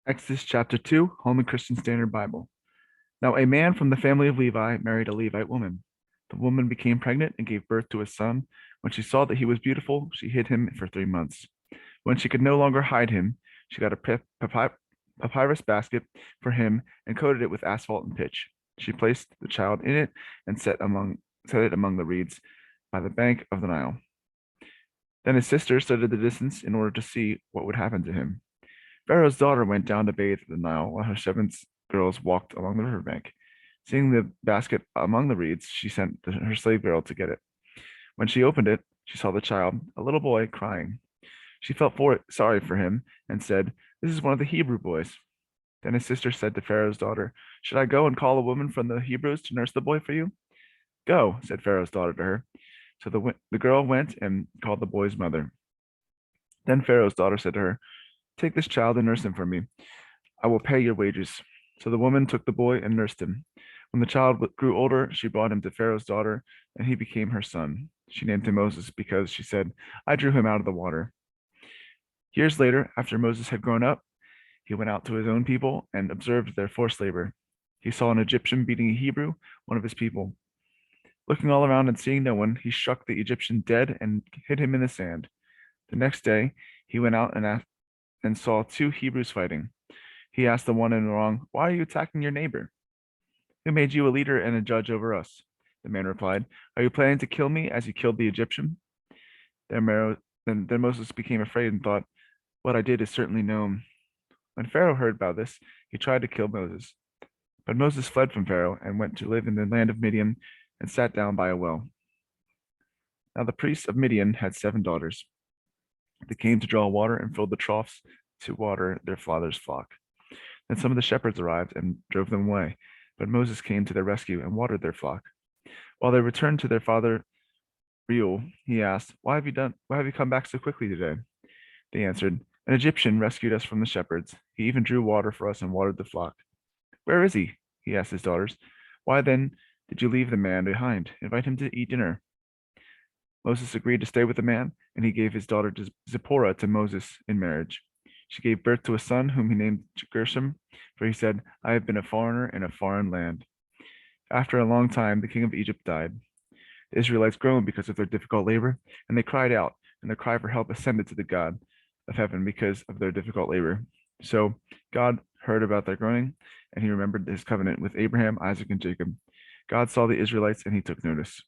Exodus chapter 2, Holman Christian Standard Bible. Now, a man from the family of Levi married a Levite woman. The woman became pregnant and gave birth to a son. When she saw that he was beautiful, she hid him for 3 months. When she could no longer hide him, she got a papyrus basket for him and coated it with asphalt and pitch. She placed the child in it and set it among the reeds by the bank of the Nile. Then his sister stood at the distance in order to see what would happen to him. Pharaoh's daughter went down to bathe in the Nile while her servants' girls walked along the riverbank. Seeing the basket among the reeds, she sent her slave girl to get it. When she opened it, she saw the child, a little boy, crying. She felt sorry for him and said, "This is one of the Hebrew boys." Then his sister said to Pharaoh's daughter, "Should I go and call a woman from the Hebrews to nurse the boy for you?" "Go," said Pharaoh's daughter to her. So the girl went and called the boy's mother. Then Pharaoh's daughter said to her, "Take this child and nurse him for me. I will pay your wages." So the woman took the boy and nursed him. When the child grew older, she brought him to Pharaoh's daughter, and he became her son. She named him Moses because she said, "I drew him out of the water." Years later, after Moses had grown up, he went out to his own people and observed their forced labor. He saw an Egyptian beating a Hebrew, one of his people. Looking all around and seeing no one, he struck the Egyptian dead and hid him in the sand. The next day, he went out and saw two Hebrews fighting. He asked the one in the wrong, "Why are you attacking your neighbor? Who made you a leader and a judge over us?" The man replied, "Are you planning to kill me as you killed the Egyptian?" Then Moses became afraid and thought, "What I did is certainly known." When Pharaoh heard about this, he tried to kill Moses. But Moses fled from Pharaoh and went to live in the land of Midian and sat down by a well. Now the priests of Midian had 7 daughters. They came to draw water and filled the troughs to water their father's flock. Then some of the shepherds arrived and drove them away. But Moses came to their rescue and watered their flock. While they returned to their father Reuel, he asked, Why have you come back so quickly today?" They answered, "An Egyptian rescued us from the shepherds. He even drew water for us and watered the flock." "Where is he?" he asked his daughters. "Why then did you leave the man behind? Invite him to eat dinner." Moses agreed to stay with the man, and he gave his daughter Zipporah to Moses in marriage. She gave birth to a son whom he named Gershom, for he said, "I have been a foreigner in a foreign land." After a long time, the king of Egypt died. The Israelites groaned because of their difficult labor, and they cried out, and their cry for help ascended to the God of heaven because of their difficult labor. So God heard about their groaning, and he remembered his covenant with Abraham, Isaac, and Jacob. God saw the Israelites, and he took notice.